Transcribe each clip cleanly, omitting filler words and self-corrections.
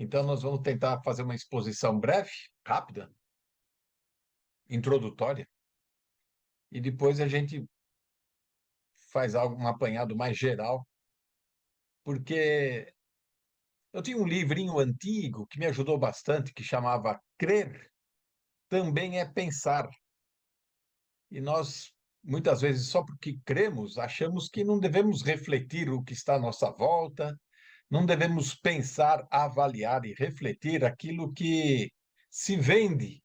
Então, nós vamos tentar fazer uma exposição breve, rápida, introdutória, e depois a gente faz um apanhado mais geral, porque eu tinha um livrinho antigo que me ajudou bastante, que chamava Crer também é pensar. E nós, muitas vezes, só porque cremos, achamos que não devemos refletir o que está à nossa volta, não devemos pensar, avaliar e refletir aquilo que se vende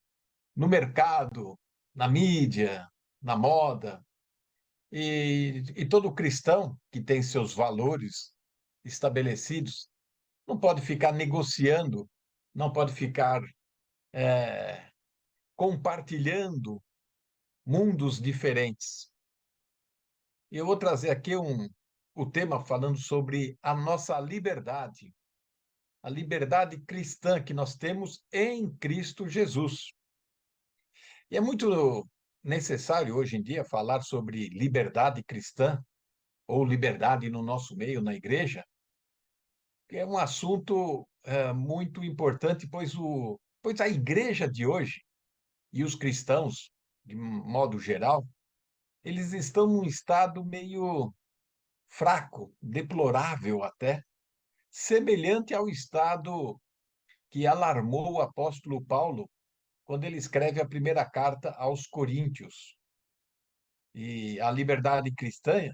no mercado, na mídia, na moda. E todo cristão que tem seus valores estabelecidos não pode ficar negociando, não pode ficar compartilhando mundos diferentes. E eu vou trazer aqui o tema falando sobre a nossa liberdade, a liberdade cristã que nós temos em Cristo Jesus. E é muito necessário hoje em dia falar sobre liberdade cristã ou liberdade no nosso meio, na igreja, que é um assunto muito importante, pois a igreja de hoje e os cristãos, de modo geral, eles estão num estado meio fraco, deplorável até, semelhante ao estado que alarmou o apóstolo Paulo quando ele escreve a primeira carta aos Coríntios. E a liberdade cristã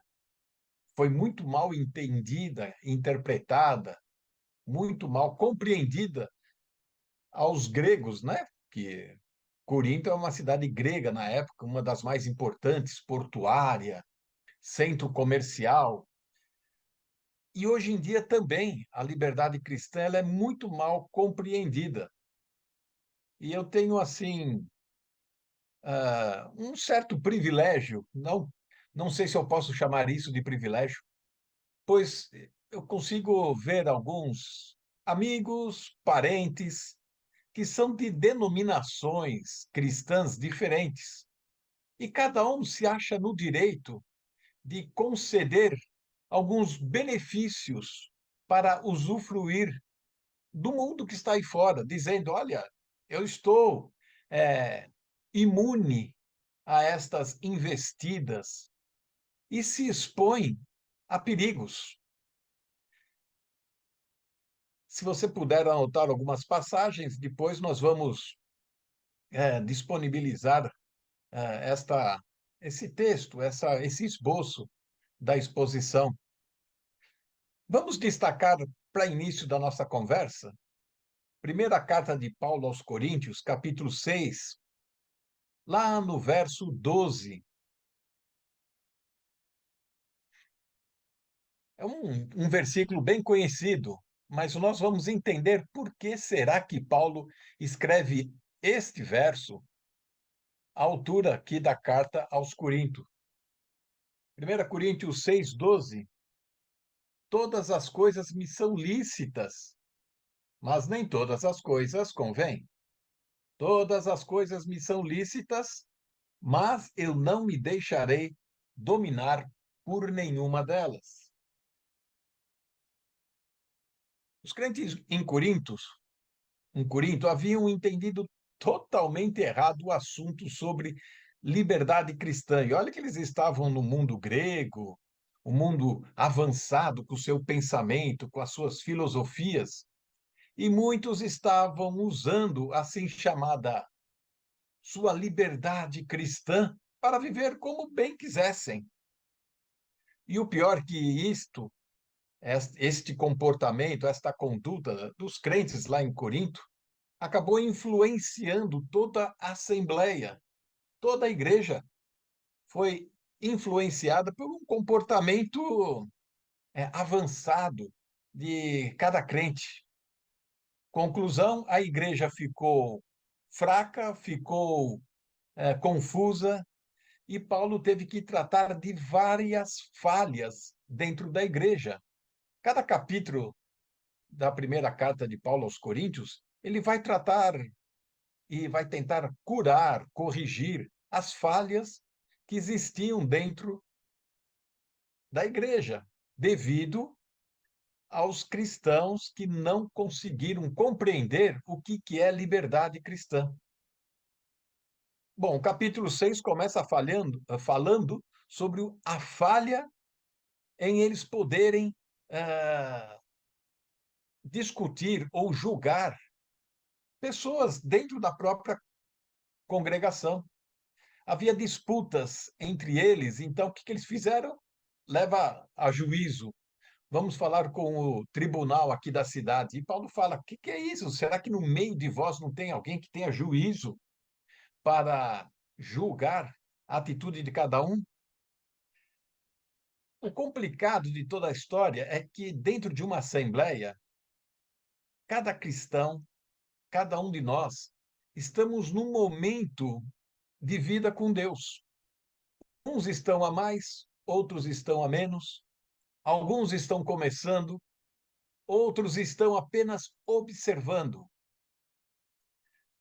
foi muito mal entendida, interpretada, muito mal compreendida aos gregos, né? Que Corinto é uma cidade grega na época, uma das mais importantes, portuária, centro comercial. E hoje em dia também a liberdade cristã ela é muito mal compreendida. E eu tenho assim um certo privilégio, não sei se eu posso chamar isso de privilégio, pois eu consigo ver alguns amigos, parentes que são de denominações cristãs diferentes, e cada um se acha no direito de conceder alguns benefícios para usufruir do mundo que está aí fora, dizendo: olha, eu estou é, imune a estas investidas e se expõe a perigos. Se você puder anotar algumas passagens, depois nós vamos disponibilizar esse texto, esse esboço da exposição. Vamos destacar, para início da nossa conversa, primeira carta de Paulo aos Coríntios, capítulo 6, lá no verso 12. É um versículo bem conhecido, mas nós vamos entender por que será que Paulo escreve este verso à altura aqui da carta aos Coríntios. 1 Coríntios 6, 12. Todas as coisas me são lícitas, mas nem todas as coisas convêm. Todas as coisas me são lícitas, mas eu não me deixarei dominar por nenhuma delas. Os crentes em Corinto, haviam entendido totalmente errado o assunto sobre liberdade cristã. E olha que eles estavam no mundo grego, o mundo avançado com o seu pensamento, com as suas filosofias, e muitos estavam usando assim chamada sua liberdade cristã para viver como bem quisessem. E o pior que este comportamento, esta conduta dos crentes lá em Corinto, acabou influenciando toda a assembleia, toda a igreja foi influenciada por um comportamento avançado de cada crente. Conclusão, a igreja ficou fraca, ficou confusa, e Paulo teve que tratar de várias falhas dentro da igreja. Cada capítulo da primeira carta de Paulo aos Coríntios, ele vai tratar e vai tentar curar, corrigir as falhas que existiam dentro da igreja, devido aos cristãos que não conseguiram compreender o que é liberdade cristã. Bom, o capítulo 6 começa falando sobre a falha em eles poderem ah, discutir ou julgar pessoas dentro da própria congregação. Havia disputas entre eles, então o que eles fizeram? Leva a juízo. Vamos falar com o tribunal aqui da cidade. E Paulo fala: o que é isso? Será que no meio de vós não tem alguém que tenha juízo para julgar a atitude de cada um? O complicado de toda a história é que, dentro de uma assembleia, cada cristão, cada um de nós, estamos num momento de vida com Deus. Uns estão a mais, outros estão a menos, alguns estão começando, outros estão apenas observando.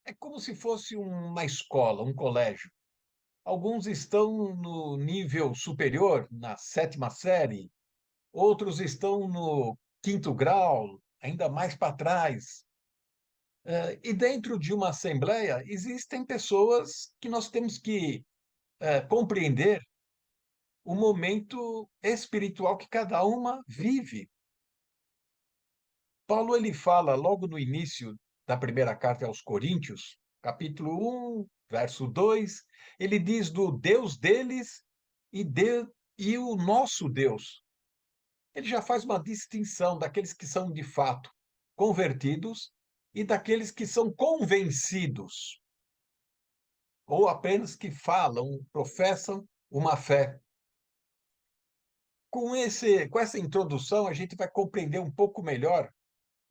É como se fosse uma escola, um colégio. Alguns estão no nível superior, na sétima série, outros estão no quinto grau, ainda mais para trás. E dentro de uma assembleia, existem pessoas que nós temos que compreender o momento espiritual que cada uma vive. Paulo ele fala logo no início da primeira carta aos Coríntios, capítulo 1, verso 2, ele diz do Deus deles e o nosso Deus. Ele já faz uma distinção daqueles que são de fato convertidos e daqueles que são convencidos, ou apenas que falam, professam uma fé. Com essa introdução, a gente vai compreender um pouco melhor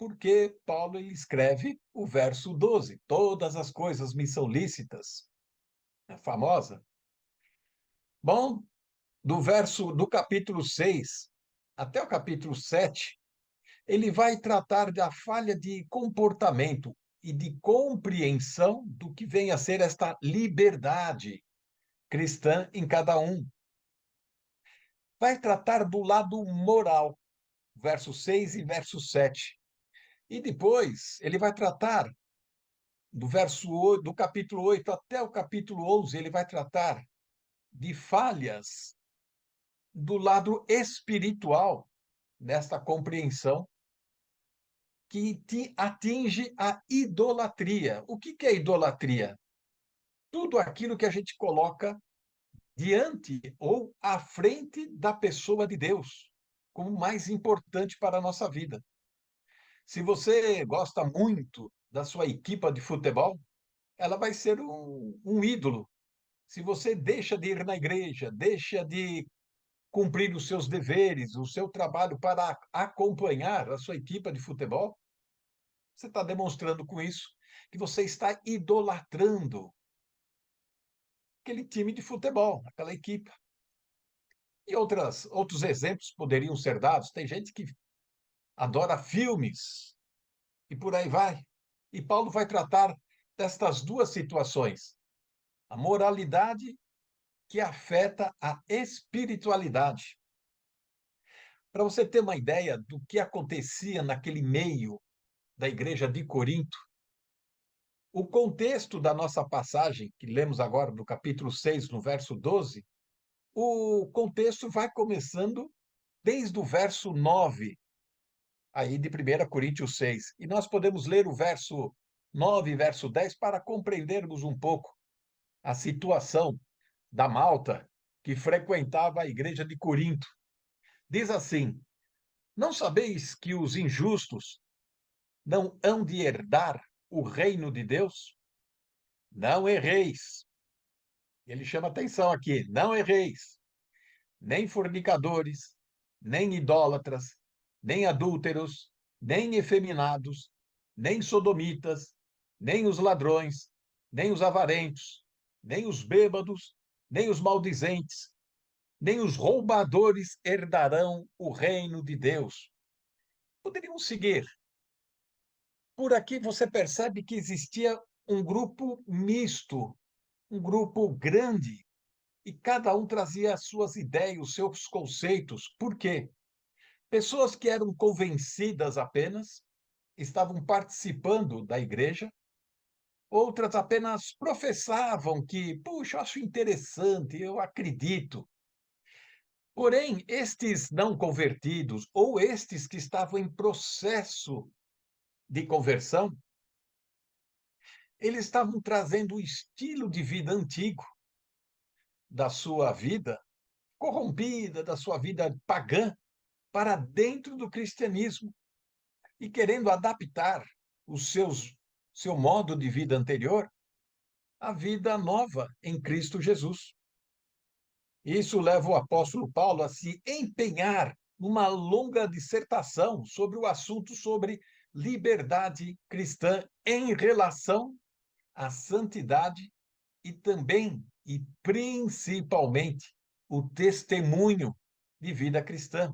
porque Paulo ele escreve o verso 12: todas as coisas me são lícitas. É famosa. Bom, do capítulo 6 até o capítulo 7, ele vai tratar da falha de comportamento e de compreensão do que vem a ser esta liberdade cristã em cada um. Vai tratar do lado moral, verso 6 e verso 7. E depois ele vai tratar do capítulo 8 até o capítulo 11, ele vai tratar de falhas do lado espiritual nesta compreensão que te atinge a idolatria. O que é idolatria? Tudo aquilo que a gente coloca diante ou à frente da pessoa de Deus, como mais importante para a nossa vida. Se você gosta muito da sua equipa de futebol, ela vai ser um ídolo. Se você deixa de ir na igreja, deixa de cumprir os seus deveres, o seu trabalho para acompanhar a sua equipe de futebol, você está demonstrando com isso que você está idolatrando aquele time de futebol, aquela equipe. E outros exemplos poderiam ser dados. Tem gente que adora filmes e por aí vai. E Paulo vai tratar destas duas situações: a moralidade que afeta a espiritualidade. Para você ter uma ideia do que acontecia naquele meio da igreja de Corinto, o contexto da nossa passagem, que lemos agora do capítulo 6, no verso 12, o contexto vai começando desde o verso 9, aí de 1 Coríntios 6. E nós podemos ler o verso 9 e verso 10 para compreendermos um pouco a situação da malta que frequentava a igreja de Corinto. Diz assim: não sabeis que os injustos não hão de herdar o reino de Deus? Não erreis. Ele chama atenção aqui: não erreis. Nem fornicadores, nem idólatras, nem adúlteros, nem efeminados, nem sodomitas, nem os ladrões, nem os avarentos, nem os bêbados, nem os maldizentes, nem os roubadores herdarão o reino de Deus. Poderíamos seguir. Por aqui você percebe que existia um grupo misto, um grupo grande, e cada um trazia as suas ideias, os seus conceitos. Por quê? Pessoas que eram convencidas apenas, estavam participando da igreja, outras apenas professavam que, puxa, eu acho interessante, eu acredito. Porém, estes não convertidos, ou estes que estavam em processo de conversão, eles estavam trazendo o estilo de vida antigo da sua vida, corrompida, da sua vida pagã, para dentro do cristianismo e querendo adaptar os seu modo de vida anterior à vida nova em Cristo Jesus. Isso leva o apóstolo Paulo a se empenhar numa longa dissertação sobre o assunto sobre liberdade cristã em relação à santidade e também e principalmente o testemunho de vida cristã.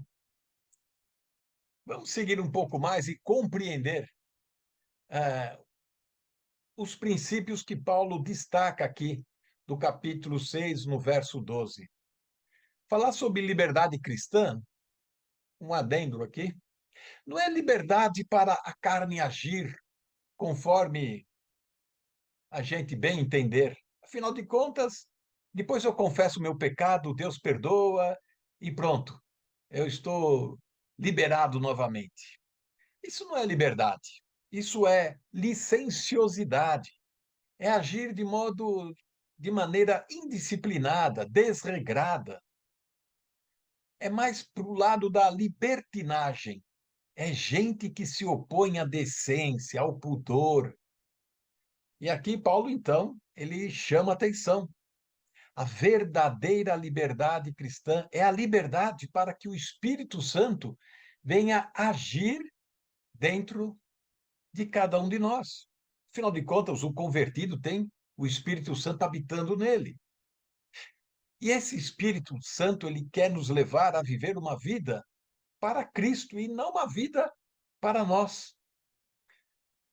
Vamos seguir um pouco mais e compreender eh, os princípios que Paulo destaca aqui do capítulo 6, no verso 12. Falar sobre liberdade cristã, um adendo aqui, não é liberdade para a carne agir conforme a gente bem entender. Afinal de contas, depois eu confesso o meu pecado, Deus perdoa e pronto, eu estou liberado novamente. Isso não é liberdade, isso é licenciosidade, é agir de maneira indisciplinada, desregrada. É mais para o lado da libertinagem. É gente que se opõe à decência, ao pudor. E aqui Paulo, então, ele chama atenção. A verdadeira liberdade cristã é a liberdade para que o Espírito Santo venha agir dentro de cada um de nós. Afinal de contas, o convertido tem o Espírito Santo habitando nele. E esse Espírito Santo, ele quer nos levar a viver uma vida para Cristo e não uma vida para nós.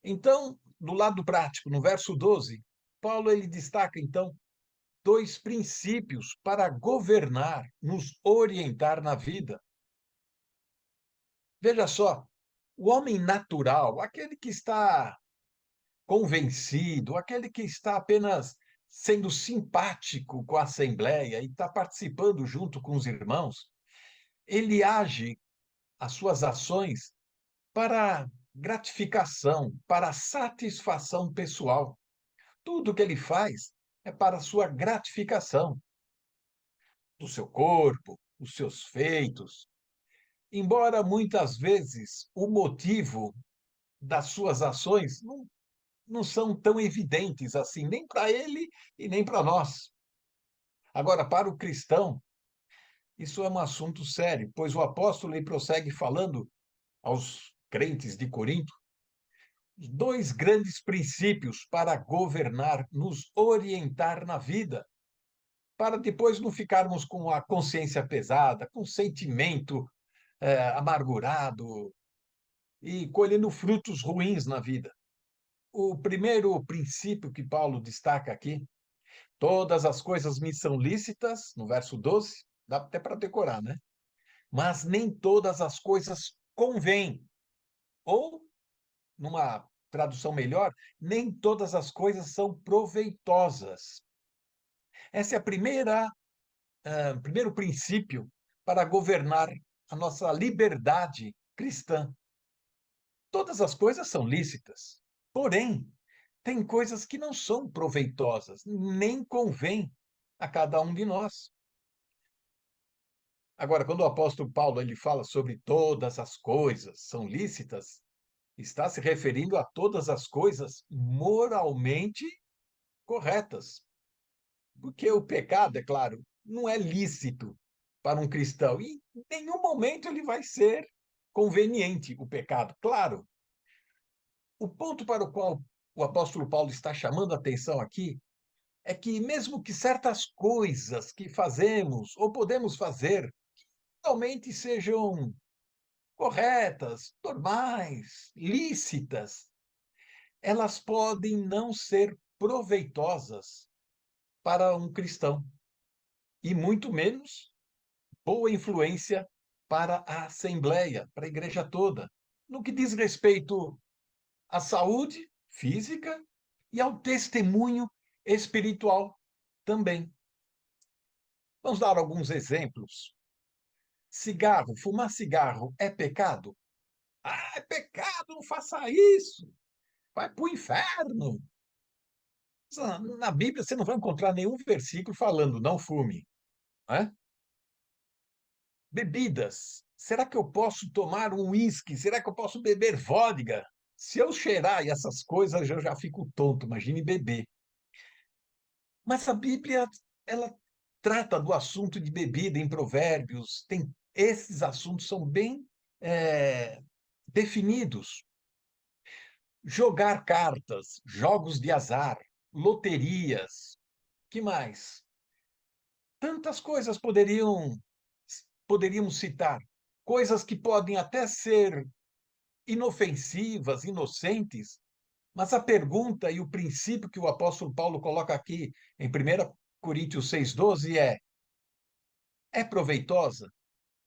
Então, no lado prático, no verso 12, Paulo ele destaca então dois princípios para governar, nos orientar na vida. Veja só, o homem natural, aquele que está convencido, aquele que está apenas sendo simpático com a Assembleia e está participando junto com os irmãos, ele age as suas ações para gratificação, para satisfação pessoal. Tudo que ele faz é para sua gratificação, do seu corpo, dos seus feitos. Embora muitas vezes o motivo das suas ações não são tão evidentes assim, nem para ele e nem para nós. Agora, para o cristão, isso é um assunto sério, pois o apóstolo ele prossegue falando aos crentes de Corinto dois grandes princípios para governar, nos orientar na vida, para depois não ficarmos com a consciência pesada, com o sentimento amargurado e colhendo frutos ruins na vida. O primeiro princípio que Paulo destaca aqui, todas as coisas me são lícitas, no verso 12, dá até para decorar, né? Mas nem todas as coisas convêm. Ou, numa tradução melhor, nem todas as coisas são proveitosas. Essa é a primeiro princípio para governar a nossa liberdade cristã. Todas as coisas são lícitas, porém, tem coisas que não são proveitosas, nem convém a cada um de nós. Agora, quando o apóstolo Paulo ele fala sobre todas as coisas são lícitas, está se referindo a todas as coisas moralmente corretas. Porque o pecado, é claro, não é lícito para um cristão. E em nenhum momento ele vai ser conveniente, o pecado. Claro, o ponto para o qual o apóstolo Paulo está chamando a atenção aqui é que, mesmo que certas coisas que fazemos ou podemos fazer realmente sejam corretas, normais, lícitas, elas podem não ser proveitosas para um cristão e muito menos boa influência para a Assembleia, para a igreja toda, no que diz respeito à saúde física e ao testemunho espiritual também. Vamos dar alguns exemplos. Cigarro, fumar cigarro é pecado? Ah, é pecado, não faça isso, vai para o inferno. Na Bíblia você não vai encontrar nenhum versículo falando não fume, né? Bebidas, será que eu posso tomar um uísque? Será que eu posso beber vodka? Se eu cheirar essas coisas, eu já fico tonto, imagine beber. Mas a Bíblia, ela trata do assunto de bebida em Provérbios, esses assuntos são bem definidos. Jogar cartas, jogos de azar, loterias, que mais? Tantas coisas poderíamos citar, coisas que podem até ser inofensivas, inocentes, mas a pergunta e o princípio que o apóstolo Paulo coloca aqui em 1 Coríntios 6,12 é proveitosa?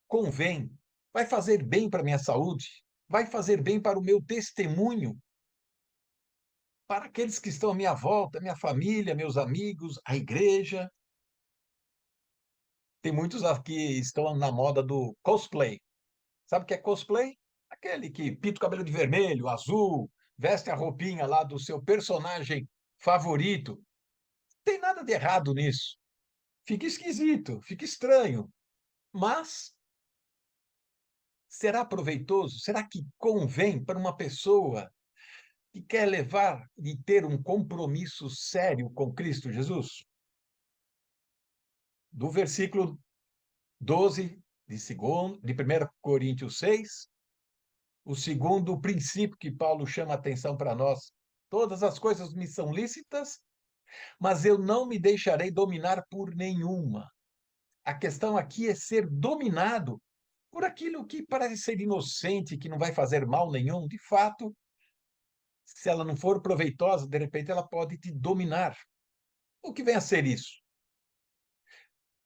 Convém? Vai fazer bem para a minha saúde? Vai fazer bem para o meu testemunho? Para aqueles que estão à minha volta, minha família, meus amigos, a igreja? Tem muitos aqui estão na moda do cosplay. Sabe o que é cosplay? Aquele que pinta o cabelo de vermelho, azul, veste a roupinha lá do seu personagem favorito. Tem nada de errado nisso. Fica esquisito, fica estranho. Mas será proveitoso? Será que convém para uma pessoa que quer levar e ter um compromisso sério com Cristo Jesus? Do versículo 12 de 1 Coríntios 6, o segundo princípio que Paulo chama a atenção para nós. Todas as coisas me são lícitas, mas eu não me deixarei dominar por nenhuma. A questão aqui é ser dominado por aquilo que parece ser inocente, que não vai fazer mal nenhum. De fato, se ela não for proveitosa, de repente ela pode te dominar. O que vem a ser isso?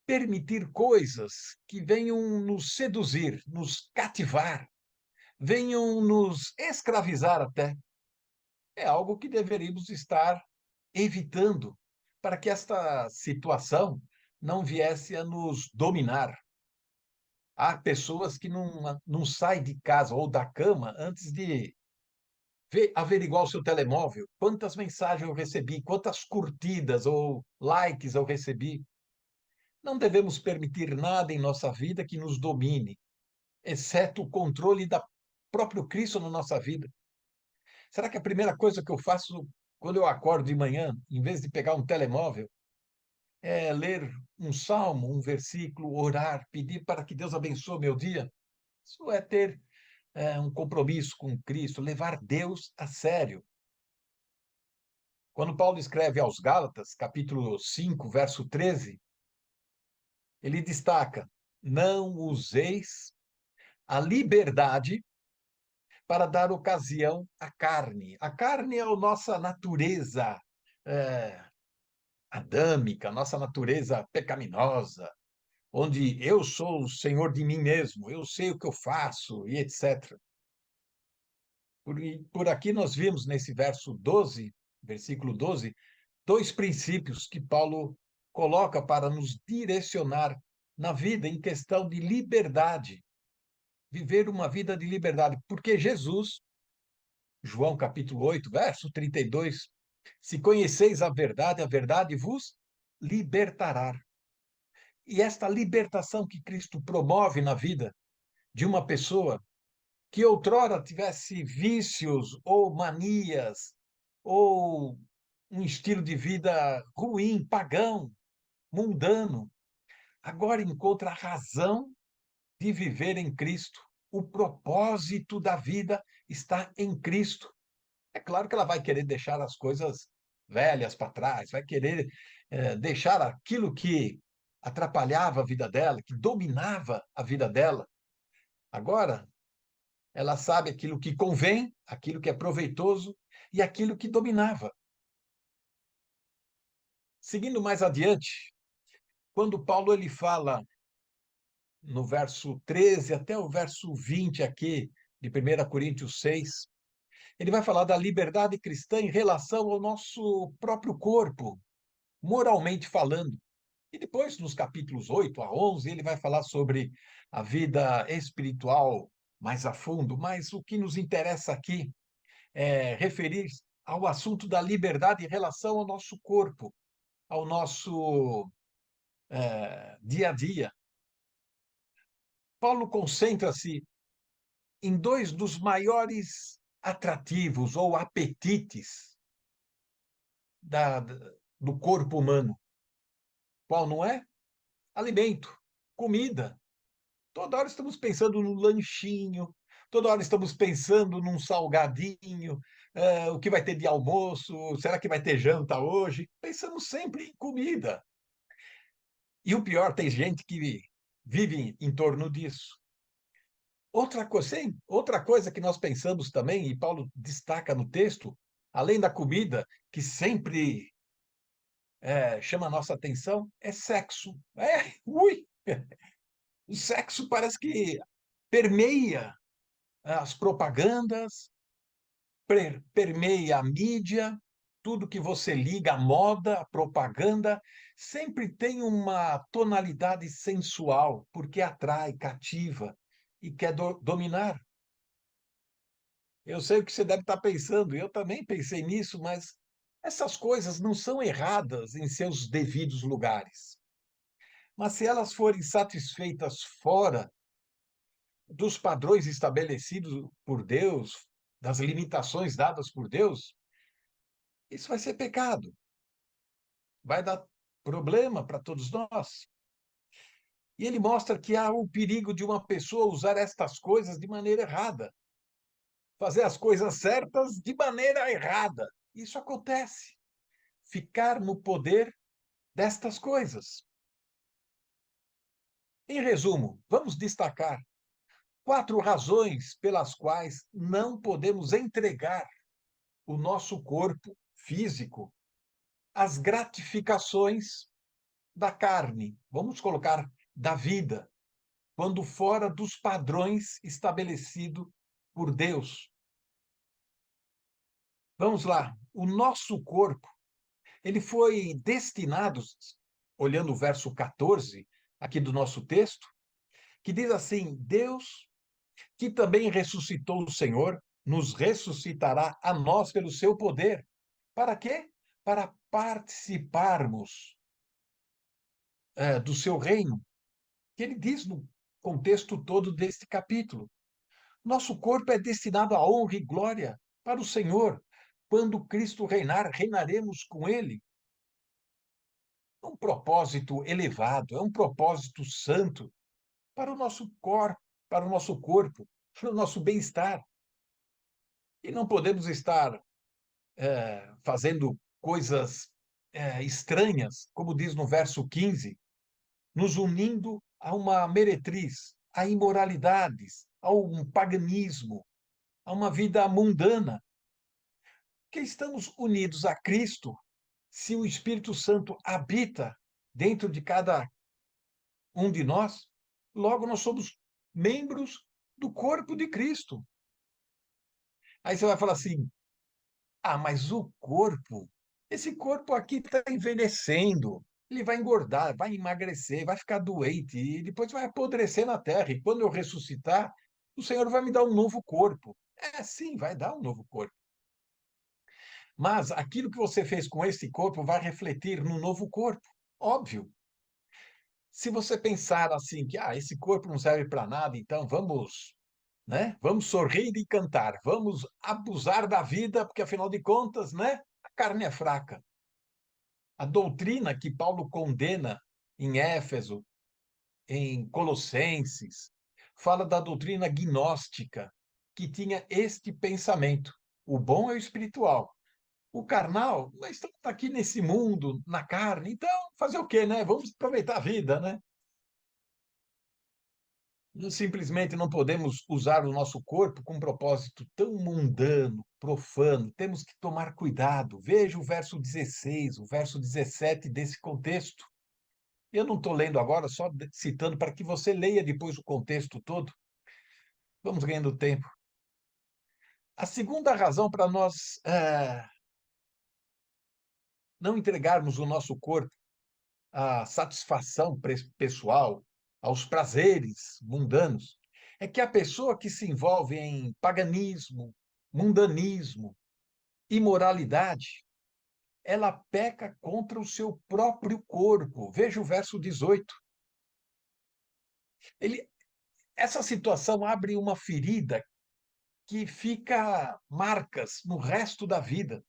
Permitir coisas que venham nos seduzir, nos cativar, venham nos escravizar até. É algo que deveríamos estar evitando para que esta situação não viesse a nos dominar. Há pessoas que não saem de casa ou da cama antes de averiguar o seu telemóvel. Quantas mensagens eu recebi, quantas curtidas ou likes eu recebi. Não devemos permitir nada em nossa vida que nos domine, exceto o controle da próprio Cristo na nossa vida. Será que a primeira coisa que eu faço quando eu acordo de manhã, em vez de pegar um telemóvel, é ler um salmo, um versículo, orar, pedir para que Deus abençoe meu dia? Isso é ter um compromisso com Cristo, levar Deus a sério. Quando Paulo escreve aos Gálatas, capítulo 5, verso 13, ele destaca: não useis a liberdade para dar ocasião à carne. A carne é a nossa natureza é, adâmica, a nossa natureza pecaminosa, onde eu sou o senhor de mim mesmo, eu sei o que eu faço e etc. Por aqui nós vimos nesse versículo 12, dois princípios que Paulo coloca para nos direcionar na vida em questão de liberdade, viver uma vida de liberdade, porque Jesus, João capítulo 8, verso 32, se conheceis a verdade vos libertará. E esta libertação que Cristo promove na vida de uma pessoa que outrora tivesse vícios ou manias ou um estilo de vida ruim, pagão, mundano, agora encontra a razão de viver em Cristo. O propósito da vida está em Cristo. É claro que ela vai querer deixar as coisas velhas para trás, vai querer deixar aquilo que atrapalhava a vida dela, que dominava a vida dela. Agora, ela sabe aquilo que convém, aquilo que é proveitoso e aquilo que dominava. Seguindo mais adiante, quando Paulo ele fala no verso 13 até o verso 20 aqui de 1 Coríntios 6, ele vai falar da liberdade cristã em relação ao nosso próprio corpo, moralmente falando. E depois, nos capítulos 8 a 11, ele vai falar sobre a vida espiritual mais a fundo, mas o que nos interessa aqui é referir ao assunto da liberdade em relação ao nosso corpo, ao nosso dia a dia. Paulo concentra-se em dois dos maiores atrativos ou apetites da, do corpo humano. Qual não é? Alimento, comida. Toda hora estamos pensando no lanchinho, toda hora estamos pensando num salgadinho, o que vai ter de almoço, será que vai ter janta hoje? Pensamos sempre em comida. E o pior, tem gente que vive em torno disso. Outra coisa que nós pensamos também, e Paulo destaca no texto, além da comida, que sempre chama a nossa atenção, é sexo. O sexo parece que permeia as propagandas, permeia a mídia, tudo que você liga, a moda, a propaganda, sempre tem uma tonalidade sensual, porque atrai, cativa e quer dominar. Eu sei o que você deve estar pensando, eu também pensei nisso, mas essas coisas não são erradas em seus devidos lugares. Mas se elas forem satisfeitas fora dos padrões estabelecidos por Deus, das limitações dadas por Deus, isso vai ser pecado. Vai dar problema para todos nós. E ele mostra que há o perigo de uma pessoa usar estas coisas de maneira errada, fazer as coisas certas de maneira errada. Isso acontece. Ficar no poder destas coisas. Em resumo, vamos destacar 4 razões pelas quais não podemos entregar o nosso corpo físico às gratificações da carne, vamos colocar da vida, quando fora dos padrões estabelecidos por Deus. Vamos lá, o nosso corpo, ele foi destinado, olhando o verso 14 aqui do nosso texto, que diz assim: Deus, que também ressuscitou o Senhor, nos ressuscitará a nós pelo seu poder. Para quê? Para participarmos do seu reino, que ele diz no contexto todo deste capítulo. Nosso corpo é destinado à honra e glória para o Senhor. Quando Cristo reinar, reinaremos com ele. É um propósito elevado, é um propósito santo para o nosso corpo, para o nosso corpo, para o nosso bem-estar. E não podemos estar fazendo coisas estranhas, como diz no verso 15, nos unindo a uma meretriz, a imoralidades, a um paganismo, a uma vida mundana, que estamos unidos a Cristo, se o Espírito Santo habita dentro de cada um de nós, logo nós somos membros do corpo de Cristo. Aí você vai falar assim: ah, mas o corpo, esse corpo aqui está envelhecendo, ele vai engordar, vai emagrecer, vai ficar doente e depois vai apodrecer na terra. E quando eu ressuscitar, o Senhor vai me dar um novo corpo. É, sim, vai dar um novo corpo. Mas aquilo que você fez com esse corpo vai refletir no novo corpo. Óbvio. Se você pensar assim que esse corpo não serve para nada, então vamos, né? Vamos sorrir e cantar, vamos abusar da vida, porque afinal de contas, né? A carne é fraca. A doutrina que Paulo condena em Éfeso, em Colossenses, fala da doutrina gnóstica, que tinha este pensamento: o bom é o espiritual, o carnal, nós estamos aqui nesse mundo, na carne, então fazer o quê, né? Vamos aproveitar a vida, né? Simplesmente não podemos usar o nosso corpo com um propósito tão mundano, profano. Temos que tomar cuidado. Veja o verso 16, o verso 17 desse contexto. Eu não estou lendo agora, só citando para que você leia depois o contexto todo. Vamos ganhando tempo. A segunda razão para nós não entregarmos o nosso corpo à satisfação pessoal, aos prazeres mundanos, é que a pessoa que se envolve em paganismo, mundanismo, imoralidade, ela peca contra o seu próprio corpo. Veja o verso 18. Ele, essa situação abre uma ferida que fica marcas no resto da vida.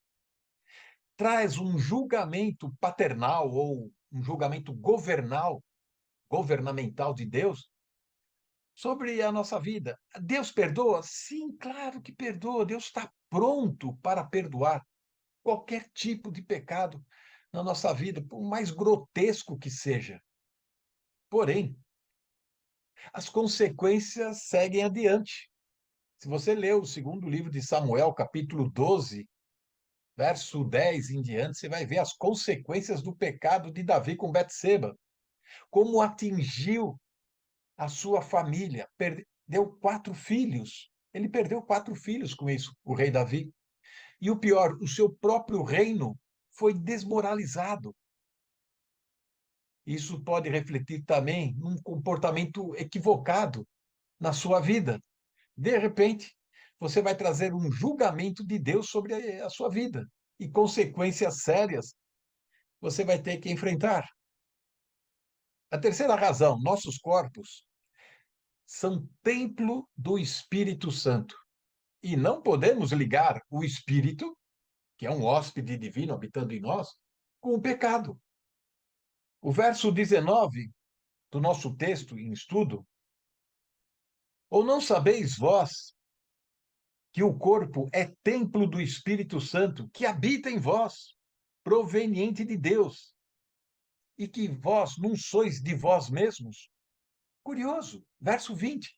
Traz um julgamento paternal ou um julgamento governamental de Deus sobre a nossa vida. Deus perdoa? Sim, claro que perdoa. Deus está pronto para perdoar qualquer tipo de pecado na nossa vida, por mais grotesco que seja. Porém, as consequências seguem adiante. Se você ler o segundo livro de Samuel, capítulo 12, verso 10 em diante, você vai ver as consequências do pecado de Davi com Betseba, como atingiu a sua família, perdeu 4 filhos. Ele perdeu 4 filhos com isso, o rei Davi. E o pior, o seu próprio reino foi desmoralizado. Isso pode refletir também num comportamento equivocado na sua vida. De repente, você vai trazer um julgamento de Deus sobre a sua vida e consequências sérias você vai ter que enfrentar. A terceira razão, nossos corpos são templo do Espírito Santo. E não podemos ligar o Espírito, que é um hóspede divino habitando em nós, com o pecado. O verso 19 do nosso texto em estudo, ou não sabeis vós que o corpo é templo do Espírito Santo que habita em vós, proveniente de Deus, e que vós não sois de vós mesmos? Curioso, verso 20.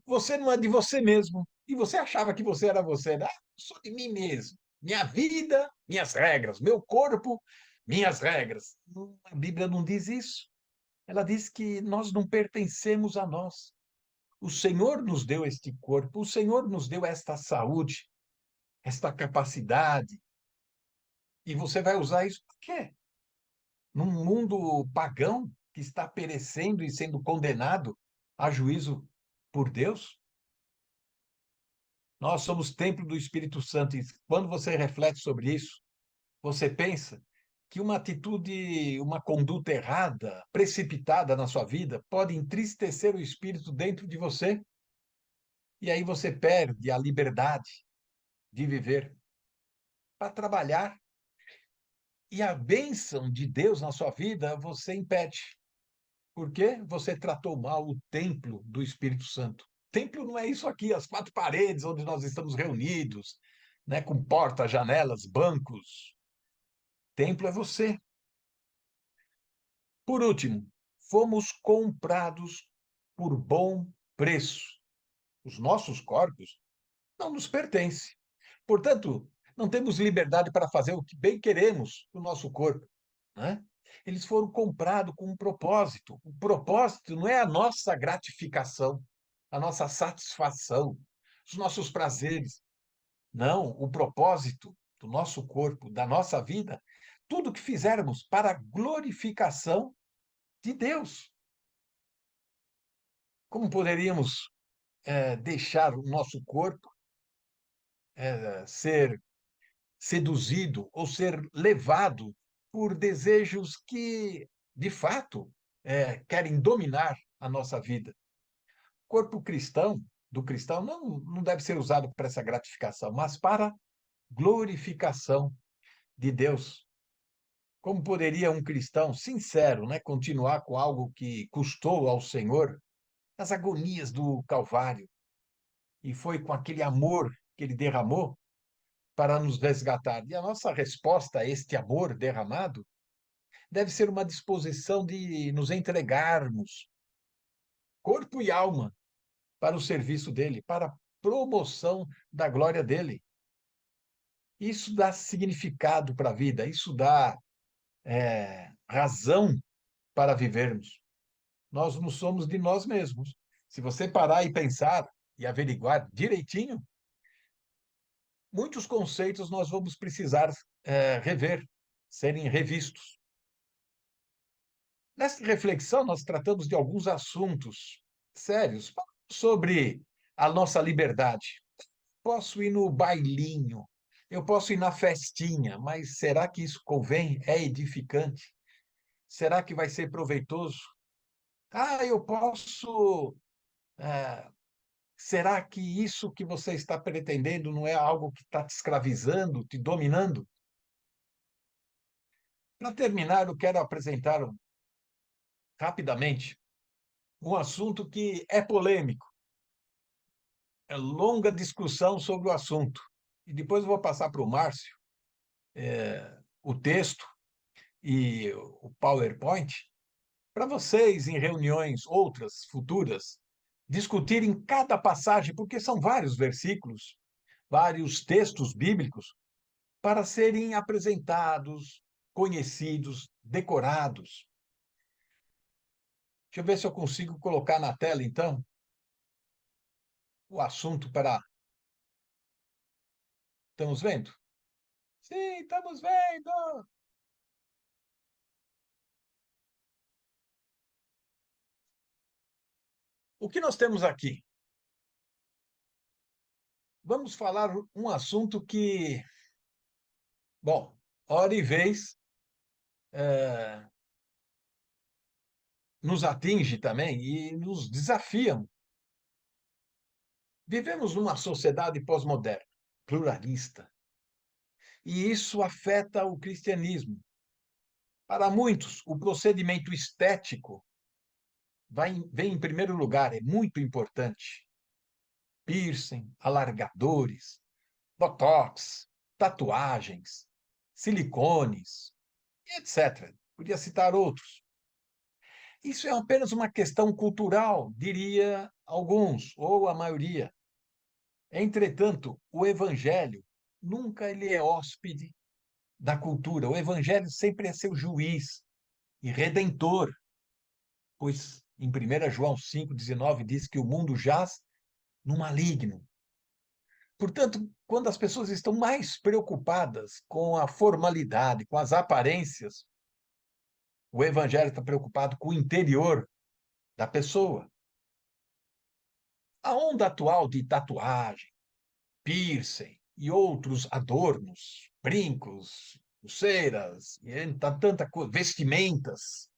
Você não é de você mesmo. E você achava que você era você, né? Sou de mim mesmo. Minha vida, minhas regras. Meu corpo, minhas regras. A Bíblia não diz isso. Ela diz que nós não pertencemos a nós. O Senhor nos deu este corpo, o Senhor nos deu esta saúde, esta capacidade. E você vai usar isso para quê? Num mundo pagão que está perecendo e sendo condenado a juízo por Deus? Nós somos templo do Espírito Santo. E quando você reflete sobre isso, você pensa que uma atitude, uma conduta errada, precipitada na sua vida, pode entristecer o espírito dentro de você. E aí você perde a liberdade de viver para trabalhar. E a bênção de Deus na sua vida você impede. Por quê? Você tratou mal o templo do Espírito Santo. Templo não é isso aqui, as 4 paredes onde nós estamos reunidos, né, com portas, janelas, bancos. Templo é você. Por último, fomos comprados por bom preço. Os nossos corpos não nos pertencem. Portanto, não temos liberdade para fazer o que bem queremos com o nosso corpo, né? Eles foram comprados com um propósito. O propósito não é a nossa gratificação, a nossa satisfação, os nossos prazeres. Não, o propósito do nosso corpo, da nossa vida, tudo que fizermos para a glorificação de Deus. Como poderíamos deixar o nosso corpo ser seduzido ou ser levado por desejos que, de fato, querem dominar a nossa vida? O corpo cristão, do cristão, não deve ser usado para essa gratificação, mas para glorificação de Deus. Como poderia um cristão sincero, né, continuar com algo que custou ao Senhor as agonias do Calvário? E foi com aquele amor que ele derramou para nos resgatar. E a nossa resposta a este amor derramado deve ser uma disposição de nos entregarmos, corpo e alma, para o serviço dele, para a promoção da glória dele. Isso dá significado para a vida, isso dá razão para vivermos. Nós não somos de nós mesmos. Se você parar e pensar e averiguar direitinho, muitos conceitos nós vamos precisar rever, serem revistos. Nessa reflexão, nós tratamos de alguns assuntos sérios sobre a nossa liberdade. Posso ir no bailinho, eu posso ir na festinha, mas será que isso convém? É edificante? Será que vai ser proveitoso? Ah, eu posso. Será que isso que você está pretendendo não é algo que está te escravizando, te dominando? Para terminar, eu quero apresentar rapidamente um assunto que é polêmico, é longa discussão sobre o assunto. E depois eu vou passar para o Márcio o texto e o PowerPoint, para vocês, em reuniões outras, futuras, discutirem cada passagem, porque são vários versículos, vários textos bíblicos, para serem apresentados, conhecidos, decorados. Deixa eu ver se eu consigo colocar na tela, então, o assunto para. Estamos vendo? Sim, estamos vendo! O que nós temos aqui? Vamos falar um assunto que, bom, hora e vez nos atinge também e nos desafia. Vivemos numa sociedade pós-moderna, pluralista, e isso afeta o cristianismo. Para muitos, o procedimento estético vem em primeiro lugar, é muito importante. Piercing, alargadores, botox, tatuagens, silicones, etc. Podia citar outros. Isso é apenas uma questão cultural, diria alguns, ou a maioria. Entretanto, o evangelho nunca ele é hóspede da cultura. O evangelho sempre é seu juiz e redentor, pois em 1 João 5,19 diz que o mundo jaz no maligno. Portanto, quando as pessoas estão mais preocupadas com a formalidade, com as aparências, o evangelho está preocupado com o interior da pessoa. A onda atual de tatuagem, piercing e outros adornos, brincos, pulseiras, e tanta coisa, vestimentas.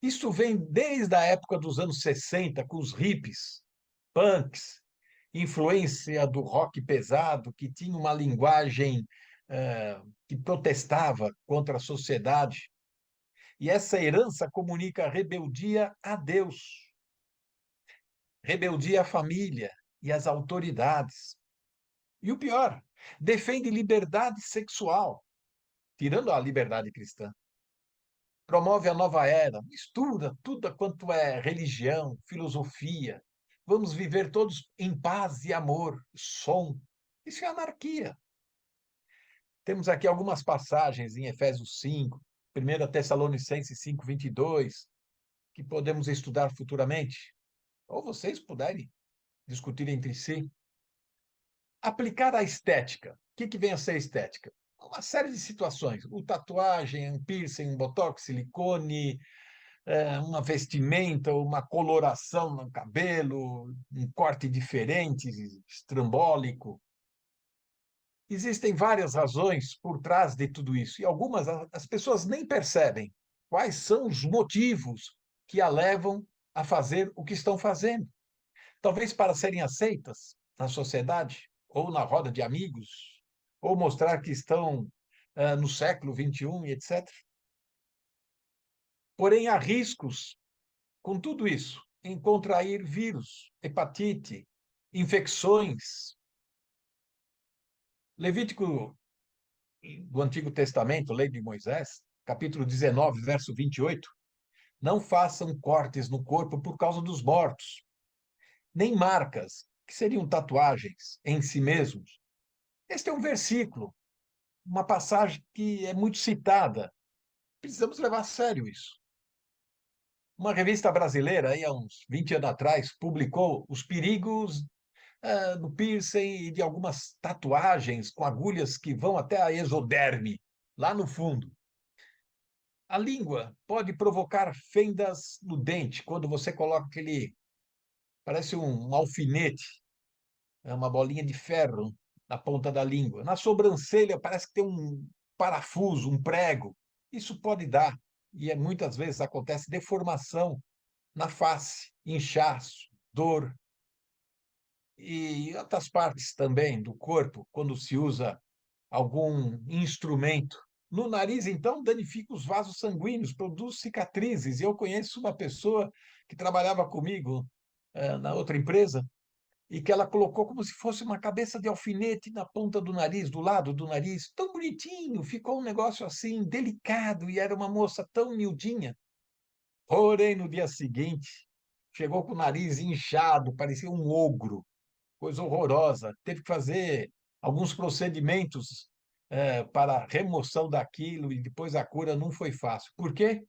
Isso vem desde a época dos anos 60, com os hippies, punks, influência do rock pesado, que tinha uma linguagem que protestava contra a sociedade. E essa herança comunica rebeldia a Deus, rebeldia à família e às autoridades. E o pior, defende liberdade sexual, tirando a liberdade cristã. Promove a nova era, mistura tudo quanto é religião, filosofia. Vamos viver todos em paz e amor, som. Isso é anarquia. Temos aqui algumas passagens em Efésios 5, 1 Tessalonicenses 5, 22, que podemos estudar futuramente, ou vocês puderem discutir entre si. Aplicar a estética. O que vem a ser estética? Uma série de situações. O tatuagem, um piercing, um botox, silicone, uma vestimenta, uma coloração no cabelo, um corte diferente, estrambólico. Existem várias razões por trás de tudo isso, e algumas as pessoas nem percebem quais são os motivos que a levam a fazer o que estão fazendo. Talvez para serem aceitas na sociedade, ou na roda de amigos, ou mostrar que estão no século XXI e etc. Porém, há riscos com tudo isso, em contrair vírus, hepatite, infecções. Levítico do Antigo Testamento, Lei de Moisés, capítulo 19, verso 28, não façam cortes no corpo por causa dos mortos, nem marcas, que seriam tatuagens em si mesmos. Este é um versículo, uma passagem que é muito citada. Precisamos levar a sério isso. Uma revista brasileira, aí, há uns 20 anos atrás, publicou os perigos do piercing e de algumas tatuagens com agulhas que vão até a exoderme, lá no fundo. A língua pode provocar fendas no dente, quando você coloca aquele, parece um alfinete, é uma bolinha de ferro na ponta da língua. Na sobrancelha parece que tem um parafuso, um prego. Isso pode dar, e muitas vezes acontece deformação na face, inchaço, dor. E outras partes também do corpo, quando se usa algum instrumento. No nariz, então, danifica os vasos sanguíneos, produz cicatrizes. E eu conheço uma pessoa que trabalhava comigo, na outra empresa, e que ela colocou como se fosse uma cabeça de alfinete na ponta do nariz, do lado do nariz. Tão bonitinho, ficou um negócio assim, delicado, e era uma moça tão miudinha. Porém, no dia seguinte, chegou com o nariz inchado, parecia um ogro, coisa horrorosa. Teve que fazer alguns procedimentos para remoção daquilo e depois a cura não foi fácil. Por quê?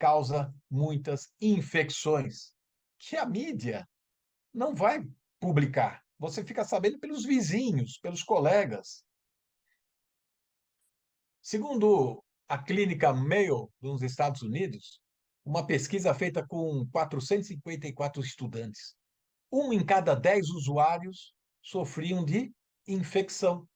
Causa muitas infecções que a mídia não vai publicar. Você fica sabendo pelos vizinhos, pelos colegas. Segundo a clínica Mayo dos Estados Unidos, uma pesquisa feita com 454 estudantes, um em cada 10 usuários sofriam de infecção.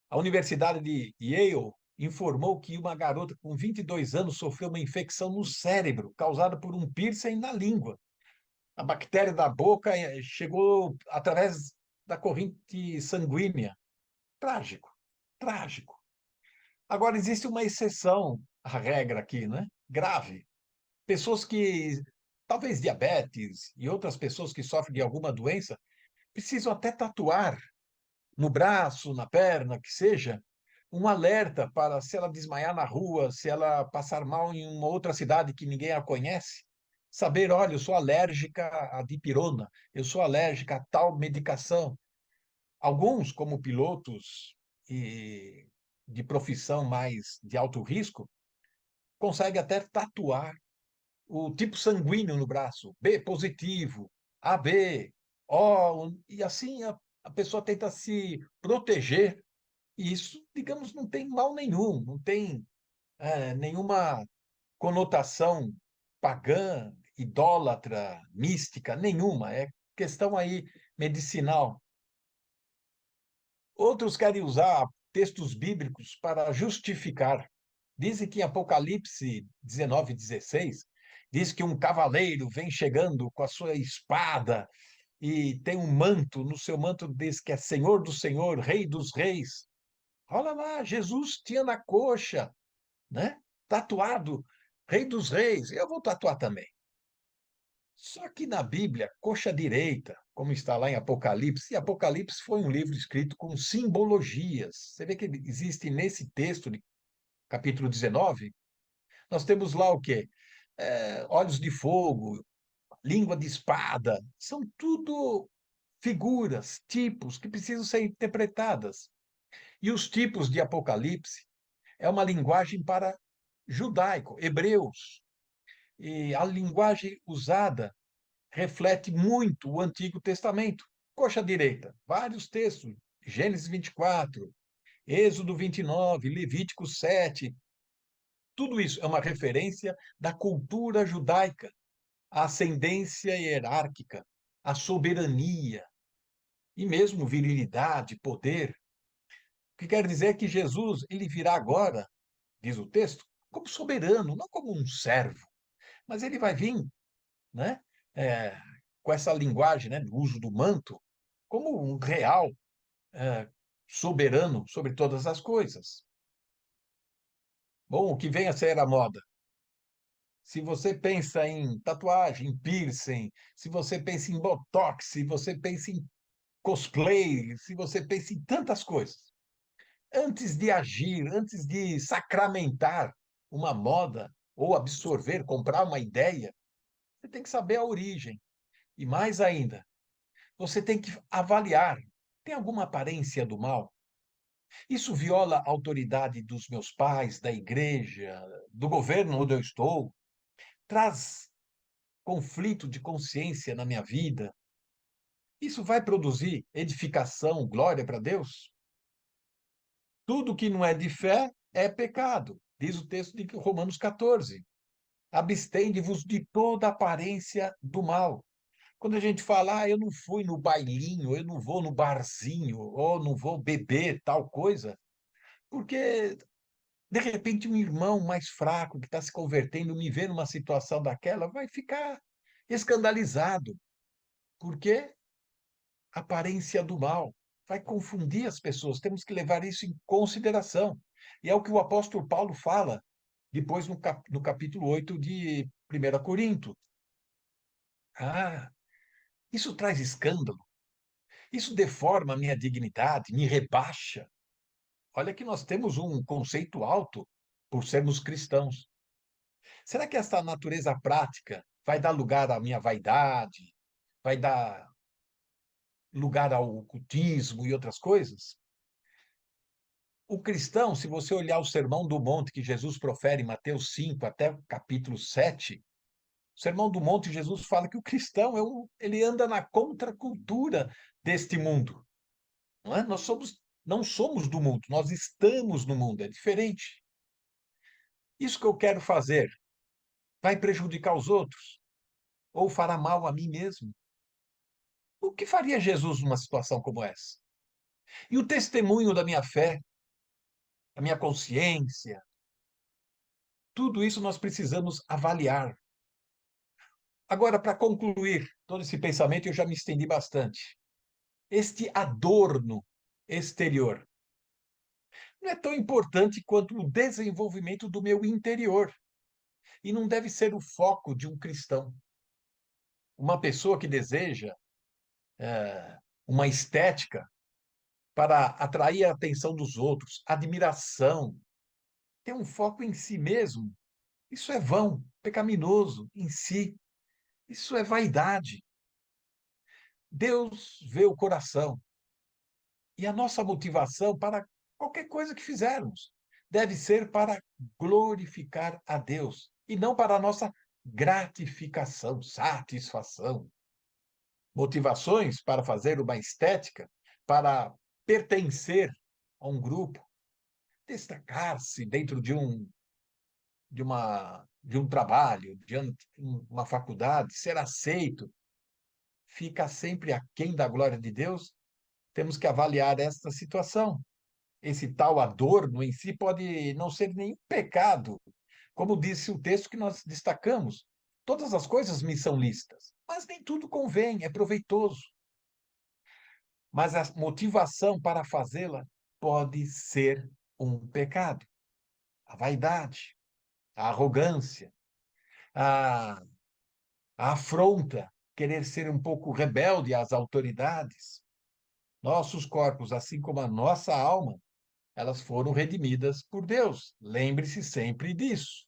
A Universidade de Yale informou que uma garota com 22 anos sofreu uma infecção no cérebro causada por um piercing na língua. A bactéria da boca chegou através da corrente sanguínea. Trágico, trágico. Agora, existe uma exceção à regra aqui, né? Grave. Pessoas que, talvez diabetes e outras pessoas que sofrem de alguma doença, precisam até tatuar no braço, na perna, que seja, um alerta para se ela desmaiar na rua, se ela passar mal em uma outra cidade que ninguém a conhece, saber, olha, eu sou alérgica à dipirona, eu sou alérgica a tal medicação. Alguns, como pilotos e de profissão mais de alto risco, conseguem até tatuar o tipo sanguíneo no braço, B positivo, AB, O, e assim a pessoa tenta se proteger. E isso, digamos, não tem mal nenhum, não tem nenhuma conotação pagã, idólatra, mística, nenhuma. É questão aí medicinal. Outros querem usar textos bíblicos para justificar. Dizem que em Apocalipse 19:16 diz que um cavaleiro vem chegando com a sua espada e tem um manto, no seu manto diz que é Senhor do Senhor, Rei dos Reis. Olha lá, Jesus tinha na coxa, né? Tatuado, Rei dos Reis. Eu vou tatuar também. Só que na Bíblia, coxa direita, como está lá em Apocalipse, e Apocalipse foi um livro escrito com simbologias. Você vê que existe nesse texto, de capítulo 19, nós temos lá o quê? Olhos de fogo, língua de espada, são tudo figuras, tipos que precisam ser interpretadas. E os tipos de Apocalipse é uma linguagem para judaico, hebreus. E a linguagem usada reflete muito o Antigo Testamento. Coxa direita, vários textos, Gênesis 24, Êxodo 29, Levítico 7. Tudo isso é uma referência da cultura judaica, à ascendência hierárquica, à soberania e mesmo virilidade, poder. O que quer dizer que Jesus, ele virá agora, diz o texto, como soberano, não como um servo, mas ele vai vir, né, é, com essa linguagem, né, do uso do manto, como um real é, soberano sobre todas as coisas. Bom, o que vem a ser a moda? Se você pensa em tatuagem, em piercing, se você pensa em botox, se você pensa em cosplay, se você pensa em tantas coisas, antes de agir, antes de sacramentar uma moda ou absorver, comprar uma ideia, você tem que saber a origem. E mais ainda, você tem que avaliar: tem alguma aparência do mal? Isso viola a autoridade dos meus pais, da igreja, do governo onde eu estou? Traz conflito de consciência na minha vida? Isso vai produzir edificação, glória para Deus? Tudo que não é de fé é pecado, diz o texto de Romanos 14. Abstende-vos de toda aparência do mal. Quando a gente fala, eu não fui no bailinho, eu não vou no barzinho, ou não vou beber tal coisa, porque de repente um irmão mais fraco que está se convertendo me vê numa situação daquela, vai ficar escandalizado. Por quê? Aparência do mal. Vai confundir as pessoas. Temos que levar isso em consideração. E é o que o apóstolo Paulo fala depois no capítulo 8 de 1 Corinto. Ah, isso traz escândalo. Isso deforma a minha dignidade, me rebaixa. Olha que nós temos um conceito alto por sermos cristãos. Será que essa natureza prática vai dar lugar à minha vaidade? Vai dar lugar ao ocultismo e outras coisas? O cristão, se você olhar o Sermão do Monte que Jesus profere em Mateus 5 até o capítulo 7, o Sermão do Monte, Jesus fala que o cristão ele anda na contracultura deste mundo. Não é? Não somos do mundo, nós estamos no mundo, é diferente. Isso que eu quero fazer vai prejudicar os outros? Ou fará mal a mim mesmo? O que faria Jesus numa situação como essa? E o testemunho da minha fé, a minha consciência, tudo isso nós precisamos avaliar. Agora, para concluir todo esse pensamento, eu já me estendi bastante. Este adorno exterior não é tão importante quanto o desenvolvimento do meu interior. E não deve ser o foco de um cristão. Uma pessoa que deseja uma estética para atrair a atenção dos outros, admiração, ter um foco em si mesmo, isso é vão, pecaminoso em si. Isso é vaidade. Deus vê o coração. E a nossa motivação para qualquer coisa que fizermos deve ser para glorificar a Deus e não para a nossa gratificação, satisfação. Motivações para fazer uma estética, para pertencer a um grupo, destacar-se dentro de um trabalho, uma faculdade, ser aceito, fica sempre aquém da glória de Deus. Temos que avaliar esta situação. Esse tal adorno em si pode não ser nenhum pecado, como disse o texto que nós destacamos. Todas as coisas me são lícitas, mas nem tudo convém, é proveitoso. Mas a motivação para fazê-la pode ser um pecado. A vaidade, a arrogância, a, a afronta, querer ser um pouco rebelde às autoridades. Nossos corpos, assim como a nossa alma, elas foram redimidas por Deus. Lembre-se sempre disso.